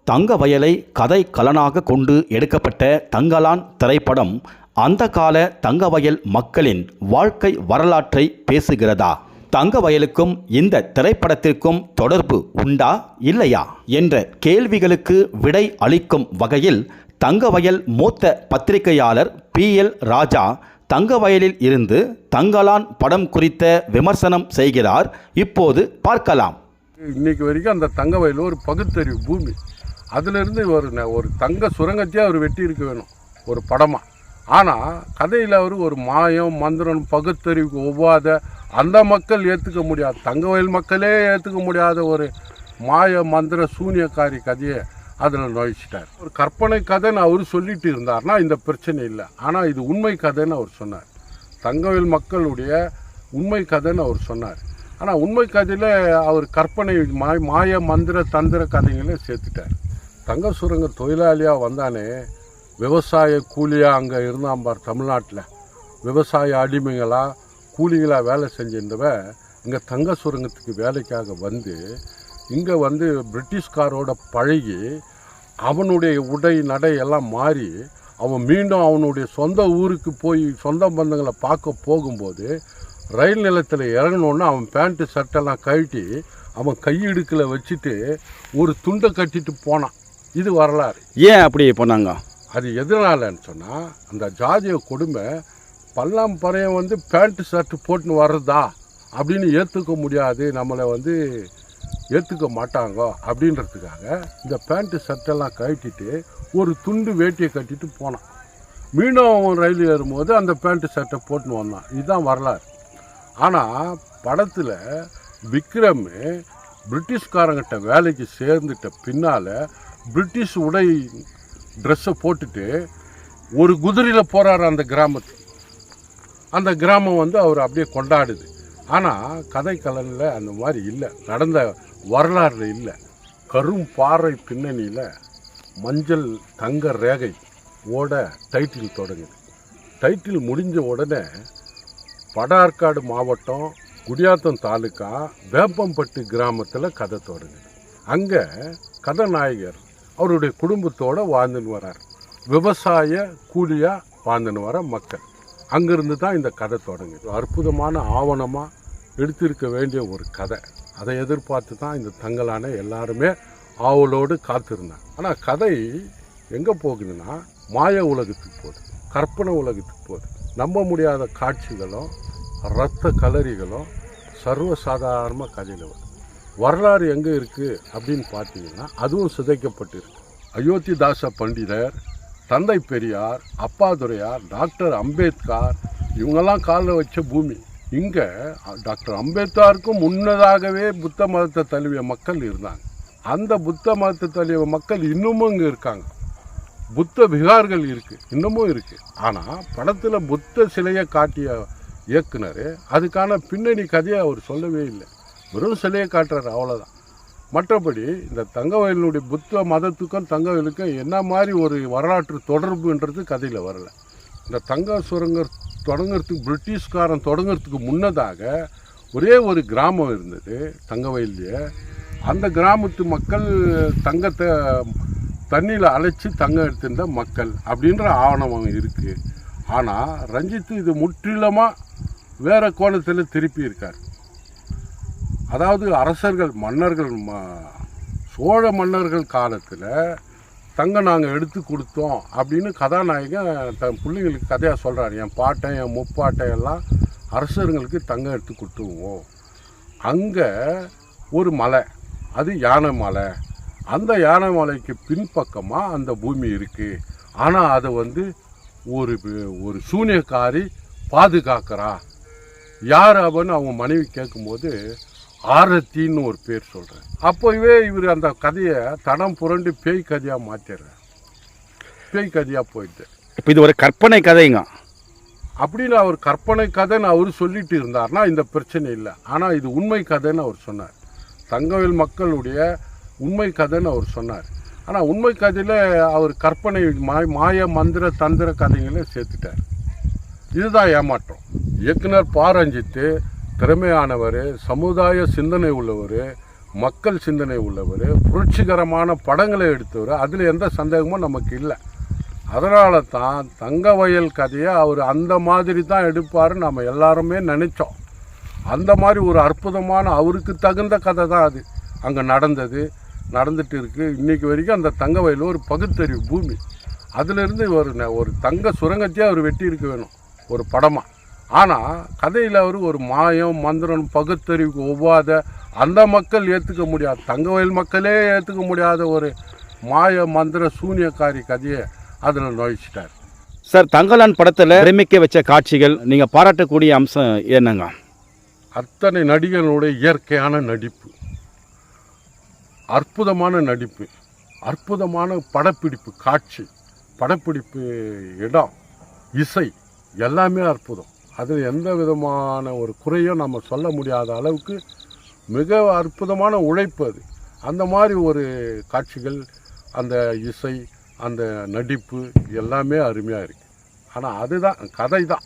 தங்கவயலை கதை கலனாக கொண்டு எடுக்கப்பட்ட தங்கலான் திரைப்படம் அந்த கால தங்கவயல் மக்களின் வாழ்க்கை வரலாற்றை பேசுகிறதா? தங்கவயலுக்கும் இந்த திரைப்படத்திற்கும் தொடர்பு உண்டா இல்லையா என்ற கேள்விகளுக்கு விடை அளிக்கும் வகையில் தங்கவயல் மூத்த பத்திரிகையாளர் PL ராஜா தங்கவயலில் இருந்து தங்கலான் படம் குறித்த விமர்சனம் செய்கிறார். இப்போது பார்க்கலாம். இன்னைக்கு வரைக்கும் அந்த தங்கவயல் ஒரு பகுத்தறிவு பூமி. அதிலிருந்து ஒரு தங்க சுரங்கத்தையே அவர் வெட்டி இருக்க வேணும் ஒரு படமாக. ஆனால் கதையில் அவர் ஒரு மாயம் மந்திரம் பகுத்தறிவுக்கு ஒவ்வாத அந்த மக்கள் ஏற்றுக்க முடியாது, தங்கவயல் மக்களே ஏற்றுக்க முடியாத ஒரு மாய மந்திர சூனியக்காரி கதையை அதில் நுழைச்சிட்டார். ஒரு கற்பனை கதைன்னு அவர் சொல்லிட்டு இருந்தார்னா இந்த பிரச்சனை இல்லை. ஆனால் இது உண்மை கதைன்னு அவர் சொன்னார். தங்கவயல் மக்களுடைய உண்மை கதைன்னு அவர் சொன்னார். ஆனால் உண்மை கதையில் அவர் கற்பனை மாய மந்திர தந்திர கதைங்களே சேர்த்துட்டார். தங்க சுரங்க தொழிலாளியாக வந்தானே, விவசாய கூலியாக அங்கே இருந்தாம்பார். தமிழ்நாட்டில் விவசாய அடிமைகளாக கூலிகளாக வேலை செஞ்சிருந்தவ இங்கே தங்க சுரங்கத்துக்கு வேலைக்காக வந்து இங்கே வந்து பிரிட்டிஷ்காரோட பழகி அவனுடைய உடை நடை எல்லாம் மாறி அவன் மீண்டும் அவனுடைய சொந்த ஊருக்கு போய் சொந்த பந்தங்களை பார்க்க போகும்போது ரயில் நிலையத்தில் இறங்கணுன்னு அவன் பேண்ட்டு சட்டெல்லாம் கழட்டி அவன் கையிடுக்கில் வச்சுட்டு ஒரு துண்டை கட்டிட்டு போனான். இது வரலாறு. ஏன் அப்படி போனாங்க? அது எதனாலன்னு சொன்னால், அந்த ஜாதிய கொடுமை பல்லாம் பறையம் வந்து பேண்ட்டு ஷர்ட்டு போட்டுன்னு வர்றதா அப்படின்னு ஏற்றுக்க முடியாது, நம்மளை வந்து ஏற்றுக்க மாட்டாங்க அப்படின்றதுக்காக இந்த பேண்ட்டு ஷர்ட்டெல்லாம் கழட்டிட்டு ஒரு துண்டு வேட்டியை கட்டிட்டு போனான். மீண்டும் அவன் ரயில் ஏறும்போது அந்த பேண்ட்டு ஷர்ட்டை போட்டுன்னு வந்தான். இதுதான் வரலாறு. ஆனால் படத்தில் விக்ரம் பிரிட்டிஷ்காரங்கிட்ட வேலைக்கு சேர்ந்துட்ட பின்னால் பிரிட்டிஷ் உடை ட்ரெஸ்ஸை போட்டுட்டு ஒரு குதிரையில் போகிறாரு அந்த கிராமத்துக்கு. அந்த கிராமம் வந்து அவர் அப்படியே கொண்டாடுது. ஆனால் கதை கலனில் அந்த மாதிரி இல்லை, நடந்த வரலாறுல இல்லை. கரும் பாறை பின்னணியில் மஞ்சள் தங்க ரேகை ஓட டைட்டில் தொடங்குது. டைட்டில் முடிஞ்ச உடனே படார்காடு மாவட்டம் குடியாத்தம் தாலுக்கா வேப்பம்பட்டு கிராமத்தில் கதை தொடங்குது. அங்கே கதாநாயகர் அவருடைய குடும்பத்தோடு வாழ்ந்துன்னு வரார். விவசாய கூலியாக வாழ்ந்துன்னு வர மக்கள். அங்கேருந்து தான் இந்த கதை தொடங்குது. அற்புதமான ஆவணமாக எடுத்திருக்க வேண்டிய ஒரு கதை. அதை எதிர்பார்த்து தான் இந்த தங்கலான எல்லாருமே ஆவலோடு காத்திருந்தாங்க. ஆனால் கதை எங்கே போகுதுன்னா மாய உலகத்துக்கு போகுது, கற்பனை உலகத்துக்கு போகுது. நம்ப முடியாத காட்சிகளும் இரத்த கலரிகளும் சர்வசாதாரணமாக கதையில் வரும். வரலாறு எங்கே இருக்குது அப்படின்னு பார்த்தீங்கன்னா அதுவும் சிதைக்கப்பட்டிருக்கு. அயோத்திதாச பண்டிதர், தந்தை பெரியார், அப்பாதுரையார், டாக்டர் அம்பேத்கர் இவங்கெல்லாம் காலில் வச்ச பூமி. இங்கே டாக்டர் அம்பேத்கருக்கும் முன்னதாகவே புத்த மதத்தை தழுவிய மக்கள் இருந்தாங்க. அந்த புத்த மதத்தை தழுவிய மக்கள் இன்னமும் இங்கே இருக்காங்க. புத்த விகார்கள் இருக்குது, இன்னமும் இருக்குது. ஆனால் படத்தில் புத்த சிலையை காட்டிய இயக்குனர் அதுக்கான பின்னணி கதையை அவர் சொல்லவே இல்லை. வெறும் சிலையை காட்டுறாரு, அவ்வளோதான். மற்றபடி இந்த தங்கவயலினுடைய புத்த மதத்துக்கும் தங்கவயலுக்கும் என்ன மாதிரி ஒரு வரலாற்று தொடர்புன்றது கதையில் வரலை. இந்த தங்க சுரங்க தொடங்கிறதுக்கு பிரிட்டிஷ்காரன் தொடங்கிறதுக்கு முன்னதாக ஒரே ஒரு கிராமம் இருந்தது தங்கவயல்லையே. அந்த கிராமத்து மக்கள் தங்கத்தை தண்ணியில் அழைச்சி தங்கம் எடுத்திருந்த மக்கள் அப்படின்ற ஆவணம் இருக்குது. ஆனால் ரஞ்சித் இது முற்றிலுமாக வேறு கோணத்தில் திருப்பி இருக்கார். அதாவது அரசர்கள் மன்னர்கள் சோழ மன்னர்கள் காலத்தில் தங்கம் நாங்கள் எடுத்து கொடுத்தோம் அப்படின்னு கதாநாயகன் தன் பிள்ளைங்களுக்கு கதையாக சொல்கிறார். என் பாட்டன் என் முப்பாட்டன் எல்லாம் அரசர்களுக்கு தங்கம் எடுத்து கொடுத்துருவோம். அங்கே ஒரு மலை, அது யானை மலை. அந்த யானை மலைக்கு பின்பக்கமாக அந்த பூமி இருக்குது. ஆனால் அதை வந்து ஒரு சூனியக்காரி பாதுகாக்கிறா. யார் அவன்னு அவங்க மனைவி கேட்கும்போது ஆரத்தின்னு ஒரு பேர் சொல்கிறேன். அப்போவே இவர் அந்த கதையை தடம் புரண்டு பேய் கதையாக மாற்றிடுறார். பேய் கதையாக போயிட்டு இப்போ இது ஒரு கற்பனை கதைங்க அப்படின்னு அவர் கற்பனை கதைன்னு அவர் சொல்லிட்டு இருந்தார்னா இந்த பிரச்சனை இல்லை. ஆனால் இது உண்மை கதைன்னு அவர் சொன்னார். தங்கவயல் மக்களுடைய உண்மை கதைன்னு அவர் சொன்னார். ஆனால் உண்மை கதையில் அவர் கற்பனை மாய மந்திர தந்திர கதைங்களே சேர்த்துட்டார். இதுதான் ஏமாற்றம். இயக்குனர் ரஞ்சித் திறமையானவர், சமுதாய சிந்தனை உள்ளவர், மக்கள் சிந்தனை உள்ளவர், புரட்சிகரமான படங்களை எடுத்தவர். அதில் எந்த சந்தேகமும் நமக்கு இல்லை. அதனால தான் தங்கவயல் கதையை அவர் அந்த மாதிரி தான் எடுப்பாருன்னு நம்ம எல்லாருமே நினச்சோம். அந்த மாதிரி ஒரு அற்புதமான அவருக்கு தகுந்த கதை தான் அது அங்கே நடந்துட்டு இருக்குது. இன்றைக்கி வரைக்கும் அந்த தங்கவயல் ஒரு பகுத்தறிவு பூமி. அதிலிருந்து ஒரு தங்க சுரங்கத்தையே அவர் வெட்டி இருக்க வேணும் ஒரு படமாக. ஆனால் கதையில் அவர் ஒரு மாயம் மந்திரம் பகுத்தறிவுக்கு ஒவ்வாத அந்த மக்கள் ஏற்றுக்க முடியாது, தங்கவயல் மக்களே ஏற்றுக்க முடியாத ஒரு மாய மந்திர சூனியக்காரி கதையை அதில் நுழைச்சிட்டார். சார், தங்கலான் படத்தில் பிரமிக்க வச்ச காட்சிகள் நீங்கள் பாராட்டக்கூடிய அம்சம் என்னங்க? அத்தனை நடிகர்களுடைய இயற்கையான நடிப்பு, அற்புதமான நடிப்பு, அற்புதமான படப்பிடிப்பு காட்சி, படப்பிடிப்பு இடம், இசை எல்லாமே அற்புதம். அது எந்த விதமான ஒரு குறையும் நம்ம சொல்ல முடியாத அளவுக்கு மிக அற்புதமான உழைப்பு அது. அந்த மாதிரி ஒரு காட்சிகள், அந்த இசை, அந்த நடிப்பு எல்லாமே அருமையாக இருக்குது. ஆனால் அதுதான் கதை தான்.